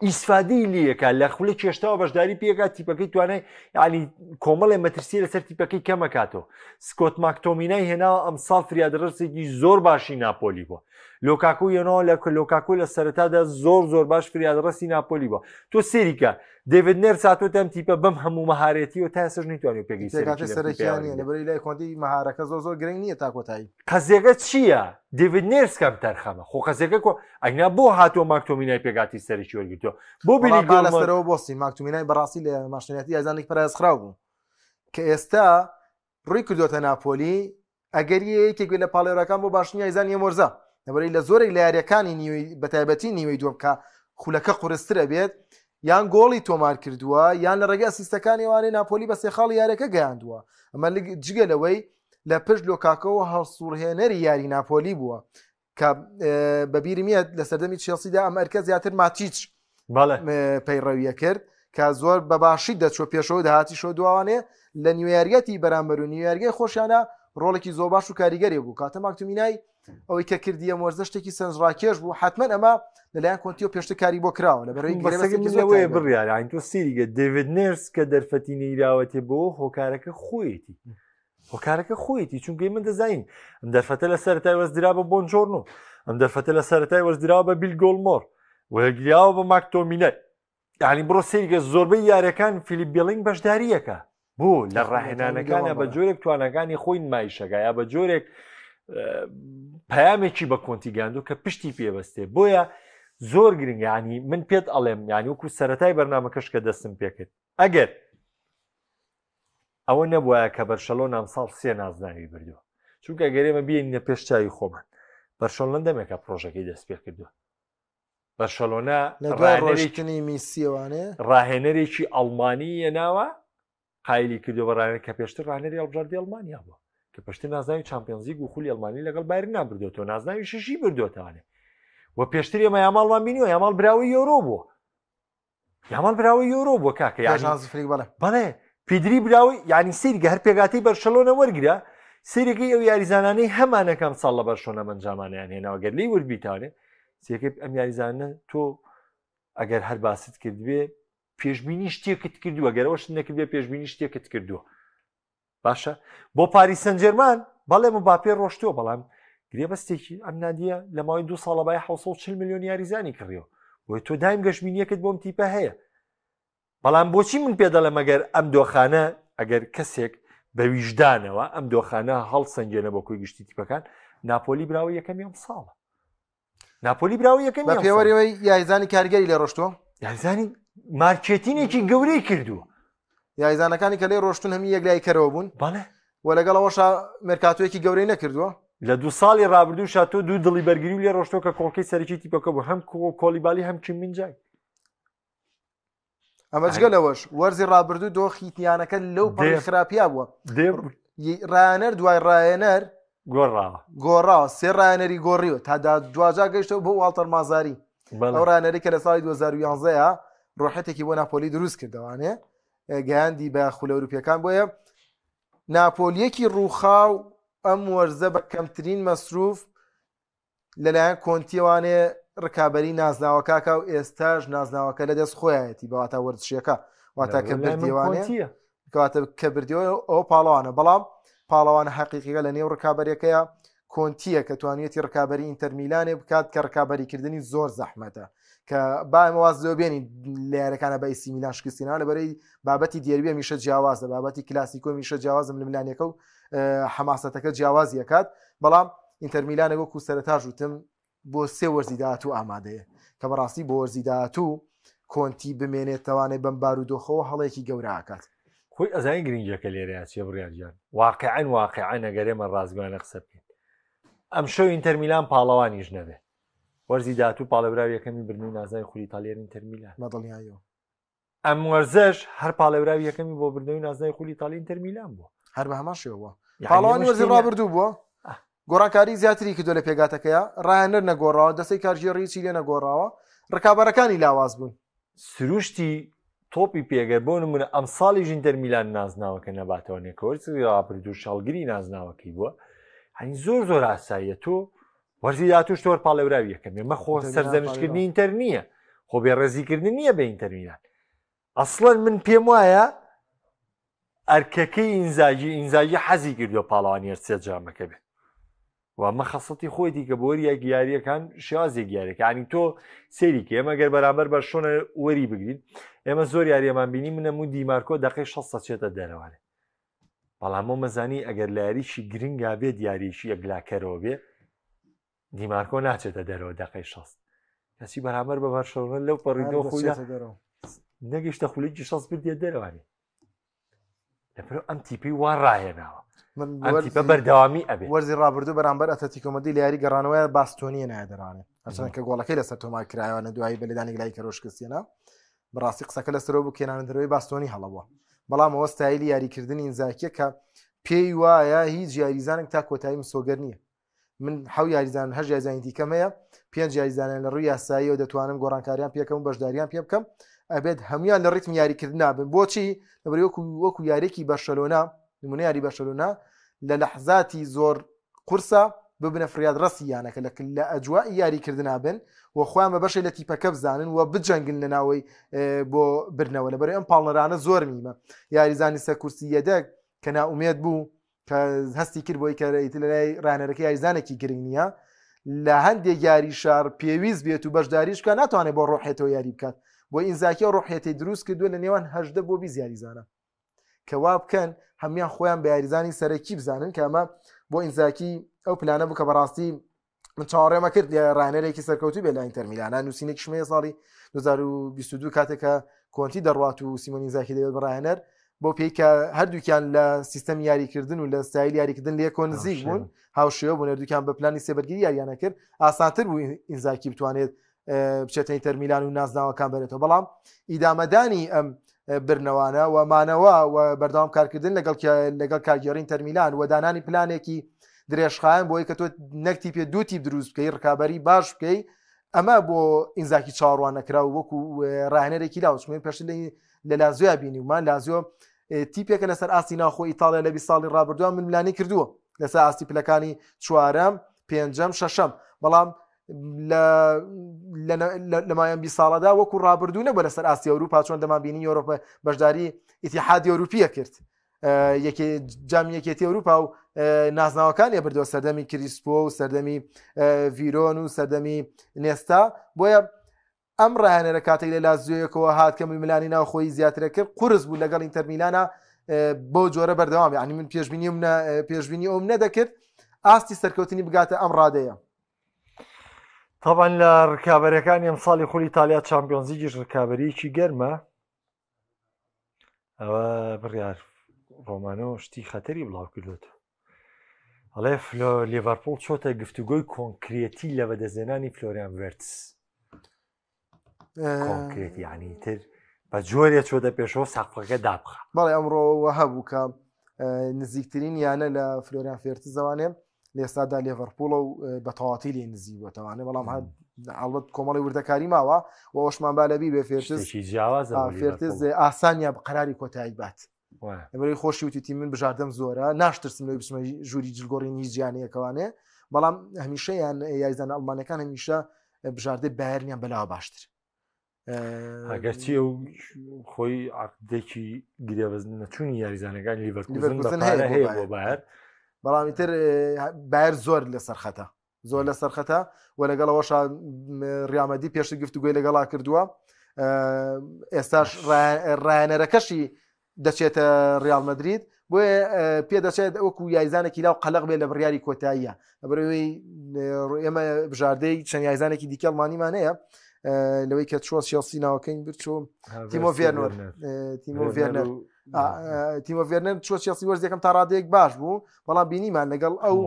ئیسفادەی لەکە لە خولە کێشتەوە بەشداری پێکات تیپەکەی توانای ینی کۆمەڵێ مەترسی لەسەر تیپەکەی کەمەکاتەوە سکۆت ماکتۆمینای هێناوە ئەمساڵ فریادڕسێکی زۆر باشی ناپۆلی بووە لۆکاکو یەنەوە لە لۆکاکو لە سەرەتادا زۆر باش فریادڕستی ناپۆلی بووە تۆ سێریکە دەیڤید نێر ساتۆتەم تیپە بەم هەموو مەهارەتیەوە تا ئێسش نەیتوانێ پێگەی سەرەکییانە لەبەری لای کۆنتی مەهارەکە زۆر گرنگ نییە تا کۆتایی قەزێگە چییە دەیڤید نێرس کەم تەرخەمە خۆ قەزێگە ئەگنا بۆ هاتۆ ماکتۆمینای پێگاتی سەرکی وەرگتەوە بۆ لەسەرەوە بۆستی ماکتۆمینای بەڕاستی لە ماشینەتی یازانێک پەرازخراو بوو کە ئێستا ڕووی کردوتە ناپۆلی ئەگەر یەکێک لە پاڵێڕەکان بۆ باشنی یزانانی مۆرزە لەبەرەی لە زۆرێک لە یاریەکانی بەتایبەتی نیوەی دووەم کە خولەکە قورسترە بێت یان گۆڵی تۆمار کردووە یان لە ڕێگە ئەسیستەکانی وانەی ناپۆلی بە سێخاڵی یاریەکە گەیاندووە ئەمە جگە لەوەی لە پشت لۆکاکەەوە هەڵسوورهێنەری یاری ناپۆلی بووە کە بەبیرمیێت لە سەردەمی چێلسیدا ئەم ئەرکە زیاتر ماتیچ پەیڕەویە کرد کە زۆر بەباشی دەچۆ پێشەوە داهاتی شۆ دووانێ لە نیویارگەتی بەرامبەر و نیویارگەی خۆشیانە ڕۆڵێکی زۆر باش و کاریگەری بوو کاتە ماکتۆمینای ئەوەی کە کردیە مۆرزە شتێکی سنجڕاکێش بوو حتمما ئەمە لەلایەن کۆنتیۆ پێشتە کاری بۆ کراوە لەبەرەوەی بڕیاین تۆ سیریگە دەیڤید نێرس کە دەرفەتی نەیراوەتێ بۆ هۆکارەکە خۆیەتی چونکە من دەزانین ئەم دەرفەتە لە سەرەتای وەرزراوە بە بۆنجۆرنۆ ئەم دەرفەتە لە سەرەتای وەرزراوە بە بیل گۆڵمۆر وەرگراوە بە ماکتۆمینای یعنی بڕۆ سیریگە زۆربەی یاریەکان فیلیپ بێڵینگ بەشداریەکە بۆ لە ڕاهێنانەکانە بە جۆرێک توانەکانی خۆی نمایشەکە یا بە جۆرێک پەیامێکی بە کۆنتیگاندۆ کە پشتی پێبەستێ بۆیە زۆر گرنگانی من پێت ئەڵێم یانی وەکو سەرەتای بەرنامەکەش کە دەستم پێکرد ئەگەر ئەوە نەبووە کە بەرشەلۆ ئەمساڵ سێ نازناوی بردووە چونکە گەرێمە بینە پێشچوی خۆمان بەرشەلۆن دەمێکە پرۆژەکەی دەست پێ کردووە بەرشەلۆنا ڕۆژتنی میسیوانێ ڕاهێنەرێکی ئەڵمانی ناوە قایلی کردو بە ڕانێک کە پێشتر ڕانەری ئەڵبژاردی ئەڵمانیا بووە کە پشتی نازناوی چمپیۆنز لیگ و خولی ئەڵمانی لەگەڵ بایرن نابردوێتەوە نازناوی ششی بردوێتەوانێ و پێشتر ئێمە یاماڵمان بینیوە یاماڵ براوی یۆرۆ بووە یاماڵ براوی یۆرۆ بووە کاکە بەڵێ پیدری براوی یعنی سریگە هەر پێگاتی بەرشەلۆنە وەرگرە سریەکەی ئەو یاریزانانەی هەمانەکەم ساڵ لە بەرشۆنە منجامانیان هێناوە گەر لی وەربیتانێ سێکەی ئەم یاریزانە تۆ ئەگەر هەر باست کردبێ پێشببینی شتێکت کردووە گەرەوە شت نەکردبێ پێشببینی شتێکت کردووە باشە بۆ پاریس سەن ژێرمان بەڵێ مباپێ ڕۆشتووە بەڵام گرێبەستێکی ئەم نادیە لە ماوەی 2 ساڵە بای 740 میلیۆن یاریزانی کڕیەوە بۆی تۆ دایم گەشتبینیەکەت بۆم تیپە هەیە بەڵام بۆچی من پێدەڵێ مەگەر ئەم دۆخانە ئەگەر کەسێک بە ویژدانەوە ئەم دۆخانە هەڵسەنگێنە بۆ کۆی گشتی تیپەکان ناپۆلی براوە یەکەمیان ساڵە ناپۆلی براوە یەکەم بە پێوەریەوەی یاریزانی کارگەری لێ ڕۆشتووە یاریزانی مارکێتینێکی گەورەی کردووە یاریزانەکانی کە لێ ڕۆشتون هەمی یەکلای کەرەوە بوون بەڵێ و لەگەڵەوەش مێرکاتۆیەکی گەورەی نەکردووە لە 2 ساڵی ڕابردوو شاتۆ دوو دڵی بەرگری و لێ ڕۆشتۆ کە کۆڵکەی سەرکی تیپەکە بوو هەم کۆلیبالی هەم چین منجای ئەمە جگەلەوەش وەرزی ڕابردوو دۆخیتیانەکە لەو پەڕی خراپیا بووە ڕایەنەر دوای ڕایەنەر گۆڕاوە سێ ڕایەنەری گۆڕیوە تا دوجا گەیشتەوە بۆ واڵتەر مازاری ئەو ڕایەنەری کە لە ساڵی 2011 ڕۆحەتێکی بۆ ناپۆلی دروست کردەوانێ گەیاندی بە خولە ئەوروپیەکان بۆیە ناپۆلیەکی ڕووخاو ئەم وەرزە بە کەمترین مەسروف لەلایەن کۆنتیوانێ ڕکابەری نازناوەکاکە و ئێستاش نازناوەکە لە دەست خۆیەتی بەواتە وەرزشیەکە واتە کە بردیوانێ کەواتە کە بردیەوە ئەو پاڵەوانە بەڵام پاڵەوانە حەقیقیەکە لە نێو ڕکابەریەکەیە کۆنتیە کە توانێتی ڕکابەری ئینتەرمیلانێ بکات کە ڕکابەریکردنی زۆر زەحمەتە کە باواز دەبێنی لە یارەکانە بە ئیسی میلان شکستینا لەبەرەی بابەتی دیێریە میشە جیاوازە بابەتی کلاسیکۆ میشە جیاوازم لە میلانیەکە و حەماسەتەکە جیاوازی ئەکات بەڵام ئینتەرمیلانە وەکو سەرەتا ژوتم بۆ سێ وەرزی داهاتوو ئامادەیە کە بەڕاستی بۆ وەرزی داهاتوو کۆنتی بمێنێتەوانێ بەم بارودۆخەوە هەڵەیەکی گەورە ئاکات خۆی ئەزای گرنگەکە لێرەیە چێ بڕیارجان واقعا نەگەرێمە ڕازگوانە قسە بکەین ئەم شەو ئینتەرمیلان پاڵەوانیش نەبێ وەرزی داهاتوو پاڵەوراوی یەکەمی برنی نازای خولی ئیتالیای ئینتەرمیلان مەدڵنیایەوە ئەم وەرزەش هەر پاڵەوراوی یەکەمی بۆ بردنەوەی نازای خولی ئیتالیای ئینتەرمیلان بووە هەر بە هەمان شێوە پاڵەوانی وەرزی ڕابردوو بووە گۆڕانکاری زیاتری کردو لە پێگاتەکەیە ڕایەنەر نەگۆڕاوە دەستەی کارژێڕیی لێ نەگۆڕاوە ڕکابەرەکانی لاواز بوون سروشتی تۆپی پێگەر بۆ نمونە ئەم ساڵیش ئینتەرمیلان نازناوەکە نەباتەوە کۆرسی ڕابردوو شەڵگری نازناوەکەی بووە هەنی زۆر ئاساییە تۆ وەرزی داهاتووش تۆر پاڵەوراوی یەکەم مە خۆ سەرزەنشکردنی ئینتەر نییە خۆ بێڕێزیکردن نییە بە ئینتەرمیلان ئەسڵەن من پێم وایە ئەرکەکەی ئینزاجی حەزی کردووە پاڵەوانی هەرسێ جامەکە بێت ومە خەسەتی خۆیتی کە بۆریە گیاریەکان شێوازێک گیارێک ینی تۆ سێریکە ئێمە گەر بەرامبەر بە شۆنە وەری بگرین ئێمە زۆر یاریەمان بینی منەم و دیمارکۆ دقی 6 چێتە دەرەوانێ بەڵام مەزانی ئەگەر لە یاریشی گرنگا بێت یاریشی ئەگلاکەرەوە بێ دیمارکۆ ناچێتە دەرەوە دقی 6 کەسی بەرامبەر بە بەرشەڵە لەو پەڕیدۆ خۆی نەگەشتە خولێکی 6 بردێت دەرەوانێ لەبەر ئەم تیپی وان ڕاهێناوە بەردەوامی ئەبێ وەرزی ڕابردوو بەرامبەر ئەتلتیکۆمەدی لە یاری گەڕانەوەی باستۆنیە نایدەڕانێت ئەچەن کە گۆڵەکەی لەسەر تۆمار کرایەوە دوایی بەلێدانی لای کەرۆشکستێنە بەڕاستی قسەکە لەسەرەوە بوو کێنانە دەرەوەی باستۆنی هەڵەبووە بەڵام ئەوە ستایلی یاریکردنی ئینزاکیە کە پێی وایە هیچ یاریزانێک تا کۆتایی مسۆگەر نییە من حەو یاریزان هەر یاریزانی دیکەم هەیە 5 یاریزانیان لە ڕووی یاساییەوە دەتوانم گۆڕانکاریان پێکەم و بەشداریان پێ بکەم ئەبێت هەمویان لە ڕیتم یاریکردن نابن بۆچی لەبەر وەکو یارێکی بەرشەلۆنا نمونە یاری بەرشەلۆنا لە لەحزاتی زۆر قورسە ببنە فریاد ڕستیانەکە لە ئەجوای یاریکردنا بن و خۆیان بە بەشی لە تیپەکە بزانن و بجەنگن لە ناوەی بۆ برنەوە لەبەر ئەم پاڵنەرانە زۆر میمە یاریزانی سەر کورسی یەدەک کە ناومێت بوو کە هەستی کرد بۆی کە لەلای ڕانەرەکە یاریزانێکی گرنگ نییە لە هەندێک یاری شار پێویست بێت و بەشداریشکە ناتوانێت بۆ ڕۆحێتەوە یاری بکات بۆ ئینزاکی ڕۆحێتی دروست کردووە لە نێوان 18 بۆ 20 یاریزانە کەوا بکەن هەمیان خۆیان بە یاریزانی سەرەکی بزانن کە ئەمە بۆ ئینزاکی ئەو پلانە بوو کە بەڕاستی من چاوەڕێمە کرد لە ڕانەرێکی سەرکەوتوی بێ لە ئینتەرمیلانە نووسینێکی شمەیە ساڵی 2022 کاتێکە کۆنتی دەڕوات و سیمۆنی زاکی دەوێت بە ڕانەر بۆ پێی کە هەردووکیان لە سیستەم یاریکردن و لە ستایل یاریکردن لێ کۆنزیک بوون هاوشێوە بوون هەردووکیان بە پلانی سێبەرگیری یاریانە کرد ئاسانتر بوو ئینزاکی بتوانێت بچێتە ئینتەر میلان و نازناوەکان بێتەوە بەڵام ئیدامەدانی ئەم برنەوانە و مانەوە و بەردەوام کارکردن لەگەڵ کارگێڕی ئینتەر میلان و دانانی پلانێکی درێژخایەن بۆی کە تۆ نەکتی پێ دوو تیپ دروست بکەی ڕکابەری باش بکەی ئەمە بۆ ئینزاکی چاڕوان نەکرا و وەکو ڕاهێنەرێکی لاوچمێن پێش لە لازیۆ بینیومان لازیۆ تیپێکە لەسەر ئاستی ناوخۆ ئیتاڵیا لە 20 ساڵی ڕابردووە من ملانی کردووە لەسەر ئاستی پلەکانی چوارەم پێنجەم شەشەم بەڵام لە مایان 20 ساڵەدا وەکو ڕابردوو نەبوو لەسەر ئاستی ئەوروپا چۆن دەمابینی ئەوروپا بەشداری ئیتیحادی ئەوروپیە کرد جامی یەکێتی ئەوروپا و نازناوەکانی بردەوە سەردەمی کریسپۆ و سەردەمی ڤیرۆن و سەردەمی نێستا بۆیە ئەم ڕاهێنەرە کاتێک لە لازیۆیەکەوە هات کە ملانی ناوخۆی زیاترە کرد قورس بوو لەگەڵ ئینتەر میلانە بۆ جۆرە بەردەوام یعنی من پێشبینی ئەوم نەدەکرد ئاستی سەرکەوتنی بگاتە ئەم ڕادەیە. طبعا لە ڕکابەرەکانی ئەم ساڵی خۆلی ئیتالیا چامپیۆنز لیگیش ڕکابەرێکی گەرمە ئەوە بڕیار ڕۆمانۆ شتی خەتەری بڵاو کردوێت ئەڵێ لیڤەرپۆڵ چۆتە گفتوگۆی کۆنکرێتی لە بەدەستێنانی فلۆریان ڤێرتس کۆنکرێتی یعنی تر بە جۆرێ چۆتە پێشەوە ساقفەکە دابخە بەڵێ ئەمڕۆوە هەبوو کە نزیکترین یانە لە فلۆریان ڤێرتس زەوانێ لێستادا لێڤەرپۆڵە و بە تەواتی لێ نزیوەتەوانێ بەڵام هەڵبەت کۆمەڵی وردەکاری ماوە و ئەوشمان بالەبی بێ فێرتز ئاسانیا بە قەراری کۆتایی بات بەی خۆشی وتی من بژاردەم زۆرە ناشترسم لەوەی بچمە ژووری جلگۆڕینی ژیانەکەوانێ بەڵام هەمیشەیان یاریزان ئەڵمانەکان هەمیشە بژاردە بایرنیان بەلاوە باشتر ئەگەرچی ئەو خۆی عقدێکی گرێبەز نەچوونی یاریزانەکان لیڤەرکوزن هەیە بۆ بایر بەڵامی تر بایر زۆر لەسەر خەتە زۆر لەسەر خەتە و لەگەڵەوەش ڕیامەدی پێشی گفتوگوی لەگەڵا کردووە ئێستاش ڕایەنەرەکەشی دەچێتە ڕیال مەدرید بۆیە پێ دەچێت وەکو یاریزانێکی لاو قەلق بێت لە بڕیاری کۆتاییە بەبرەوەی ئێمە بژاردەی چەند یاریزانێکی دیکە ئەڵمانیمان هەیە لەوەی کە چوە چێلسی ناوەکەین برچۆ تیمۆ ڤێرنەر چوە چێلسی وەرزەکەم تا ڕادەیەک باش بوو بەڵام بینیمان لەگەڵ ئەو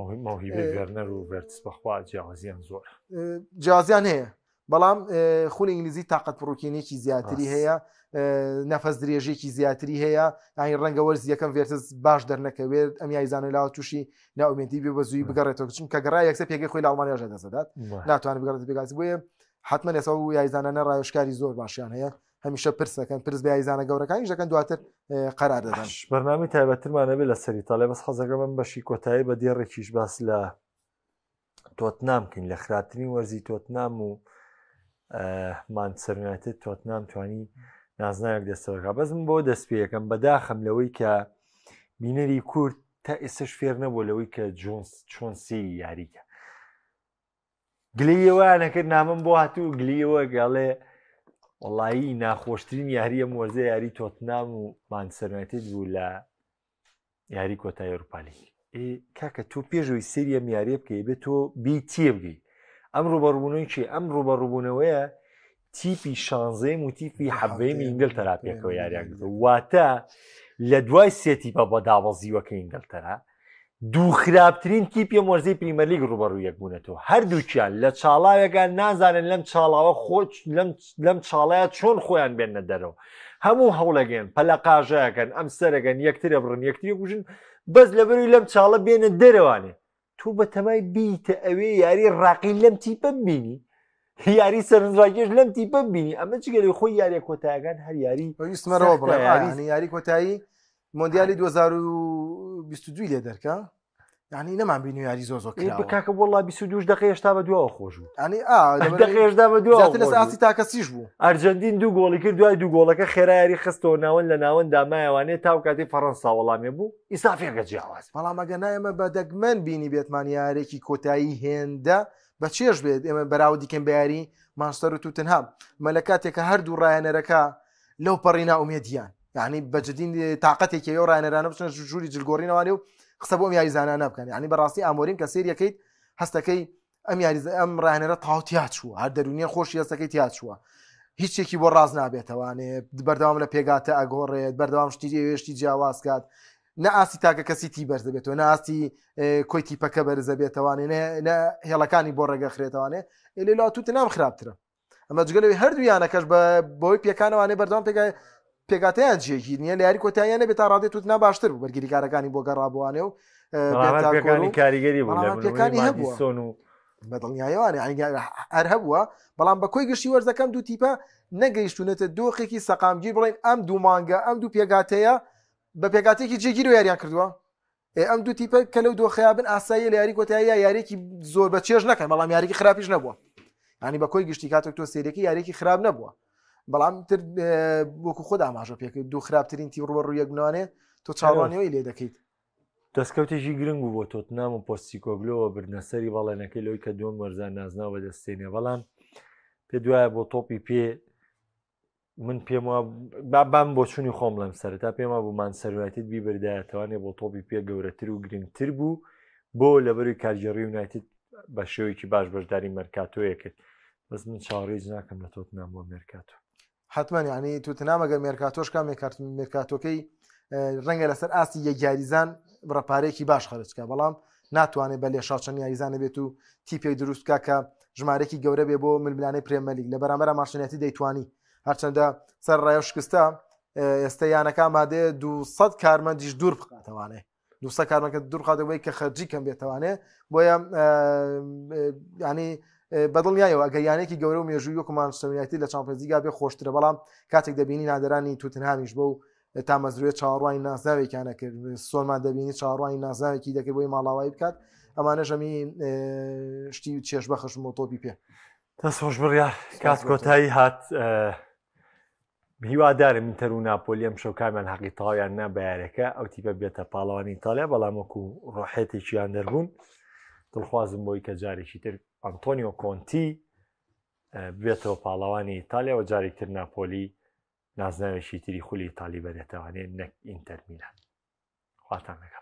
ڤێرنەر و ڤێرتس بەخوا جیاوازیان زۆر جیازیان هەیە بەڵام خولی ئینگلیزی تااقەت پڕۆکێنێکی زیاتری هەیە نەفەس درێژێکی زیاتری هەیە ئاین ڕەنگە وەرزیەکەم ڤێرتس باش دەرنەکەوێت ئەم یاریزانە لاوە تووشی ناومێتی بێ بە زووی بگەڕێتەوە چون کە گەڕای یەکسە پێگەی خۆی لە ئەڵمانیاژە دەسەدات ناتوانێت بگەڕێت بێگاز بۆیە حتمما ئێستا و یاریزانانە ڕایشکاری زۆر باشیان هەیە هەمیشە پرسەکەن پرس بە یاریزانە گەورەکانی ژەکەن دواتر قەرار دەدەن بەرنامی تایبەترمانە بێت لە سەری تاڵێ بەس حەزەکە من بەشی کۆتایی بە دیێڕێکیش باس لە تۆتنامکەین لە خراپترین وەرزی تۆتنام و مانچستەر یونایتد تۆتنام توانی نازناوێک دەستەوەکە بەزم بۆ دەست پێیەکەم بەداخەم لەوەی کە بینەری کورد تا ئێستش فێر نەبوو لەوەی کە جۆنس چۆن سێری یاریکە گلەیەوە نەکرد نامم بۆ هاتوو گلیەوە گەڵێ وەڵایی ناخۆشترین یاریە وەرزە یاری تۆتنام و مانچستەر یونایتد بوو لە یاری کۆتایی ئەوروپا لیگ کاکە تۆ پێشەوەی سێری ئەم یاریە بکەی بێت تۆ بی تێ بگەی ئەم ڕوبەڕووبوونەوەی چی ئەم ڕوبەڕووبوونەوەیە تیپی شانزەیەم و تیپی حەبەیەمی ئینگلتەرا پێکەوە یاریان کردەوە واتە لە دوای سێ تیپە بە داوەزیوەکە ئینگلتەرا دوو خراپترین تیپی وەرزەی پریمەر لیگ ڕوبەڕوویەک بوونەتەوە هەردووکیان لە چاڵاوێکان نازانن لەم چاڵاوە خۆچ لەم چاڵایە چۆن خۆیان بێنە دەرەوە هەموو هەوڵەگەن پەلەقاژەکەن ئەم سەرەکەن یەکترە بڕن یەکتری کوژن بەس لەبەروی لەم چاڵە بێنە دەرەوانێ تو بە تەمای بیتە ئەوێ یاری ڕاقی لەم تیپە ببینی یاری سەرنجڕاکێش لەم تیپە ببینی ئەمە چگەلی خۆی یاریە کۆتایەکان هەر یاری ویستمەرەوە بڵێ یاری کۆتایی مۆندیالی 2022 لێ دەرکە یعنی نەمان بینی یاری زۆ کاکە وەڵڵا 22 دقیقە هێشتا بە دووە خۆش بوو دقیقەشدا بە دووە لە ساعتی تاکەسیش بوو ئەرجەنتین دوو گۆڵی کرد دوای دوو گۆڵەکە خێرا یاری خستەوە ناوەن لە ناوەن دامایەوانێت تا کاتی فەڕەنسا وەڵامێ بوو ئیسافێکە جیاواز بەڵام ئەگە نایەمە بە دەگمەن بینی بێتمان یارێکی کۆتایی هێندە بە چێش بێت ئێمە بەراو دیکەم بە یاری مانچستەر و توتنهام مەلە کاتێکە هەردوو ڕایەنەرەکە لەو پەڕینا ئومێدیان یعنی بەجددین تااقەتێکی ئەو ڕایەنەرانە بچنە ژووری جلگۆڕینەوەوانێ و قسە بۆ ئەم یاریزانانە بکەن یعنی بەڕاستی ئامۆرین کە سێریەکەیت هەستەکەی ئەم ڕایەنەرە تاوتیا چووە هەر دەرونیە خۆشی هەستەکەی تیا چووە هیچێکی بۆ ڕاز نابێتەوانێ بەردەوام لە پێگاتە ئەگۆڕێت بەردەوام شتی جیاواز کات نە ئاستی تاکە کەسی تی بەرز دەبێتەوە ناستی کۆی تیپەکە بەرز دەبێتەوانێ نە هێڵەکانی بۆ ڕێگە خرێتەوانێ لێ لا توتنام خراپترە ئەمە جگەلەوەی هەردوویانەکەش بۆی پێکانەوانێ بەردەوام پێگاتیان جێکی نییە لە یاری کۆتاییانە بێت تا ڕادێت توتنا باشتر بوو بەرگریکارەکانی بۆ گەڕابووانێ و پێکانی کاریگەری پێکانی هەبووە بەدڵنیایەوانێ هەر هەبووە بەڵام بە کۆی گشتی وەرزەکەم دوو تیپە نەگەیشتونێتە دۆخێکی سەقامگیر بڵێن ئەم دوو مانگە ئەم دوو پێگاتەیە بە پێگاتێکی جێگیر و یاریان کردووە ئەم دوو تیپە کە لەو دۆخەیە بن ئاسایی لە یاری کۆتاییە یارێکی زۆر بە چێژ نەکەن بەڵام یاریکی خراپیش نەبووە ینی بە کۆی گشتی کاتێک تۆ سێرەکە یارێکی خراپ نەبووە بەڵام تر وەکو خۆدا ئاماژە پێکرد دوو خراپترین تی ڕوبەڕوو یەک بنوانێ تۆ چاڕوانیەوەی لێ دەکەیت دەستکەوتێکی گرنگ بوو بۆ تۆتنام و پۆستیکۆگلۆوە بردنەسەری بەڵێنەکەی لەوەی کە دووەم وەرزان نازناوە بەدەستێنێ بەڵام پێ دوایە بۆ تۆپی پێ من پێم بام بۆ چوونی خۆم لەم سەرتا پێمە بوو مانچستەر بیبردایەتەوانێ بۆ تۆپی پێ گەورەتر و گرنگتر بوو بۆ لەبەروی کارگەڕی یونایتد بە شێوەیەکی باش بەشداری مەرکاتۆیە کرد بەس من چاوەڕێی ناکەم لە تۆتنام بۆ مێرکاتۆ حتمما ینی توتنام ئەگەر مێرکاتۆش کا مێرکاتۆکەی ڕەنگە لەسەر ئاستی یەکیاریزان بڕەپارێکی باش خەرجکە بەڵام ناتوانێت بە لێشاچەنی یاریزانە بێت و تیپێک دروستکە کە ژمارەی گەورە بێ بۆ ململانەی پرێمەلیگ لە بەرامبەر ماشینەتی دەیتوانی هەرچەندە سەر ڕای شکستە ئێستا یانەکە مادێ 200 کارمەندیش دوور بخاتەوانێ 200 کارمەکە دوور خاتەوەی کە خەرجی کەم بێتەوانێ بۆیە ینی بەدڵنیایەوە ئەگەر یانێکی گەورە و مێژووی وەکو مانچستەر یونایتد لە چامپیۆنز لیگا بێ خۆشترە بەڵام کاتێک دەبینی نادەرانی توتنهامیش بۆ تا مەزروێت چاوەڕوانی نازناوێکیانە کرد سۆلمان دەبینی چاوەڕوانی نازناوێکی دەکرد بۆی ماڵاوایی بکات ئەمانەش هەمی شتی چێش بەخشم بۆ تۆپی پێ دەست خۆش بڕیار کات کۆتایی هات هیوادارم ئینتەر و ناپۆلی ئەم شەو کامیان حەقی تەواویان نا بە یاریەکە ئەو تیپە بێتە پاڵەوانی ئیتالیا بەڵام وەکو ڕۆحێتێکیان دەربوون دڵخوازم بۆی کە جارێکی تر ئەنتۆنیۆ کۆنتی بێتەوە پاڵەوانی ئیتالیا و جارێکتر ناپۆلی نازناوێکی تری خولی ئیتالی بەرێتەوانێ نەک ئینتەر میلان خواتان لەگەڵ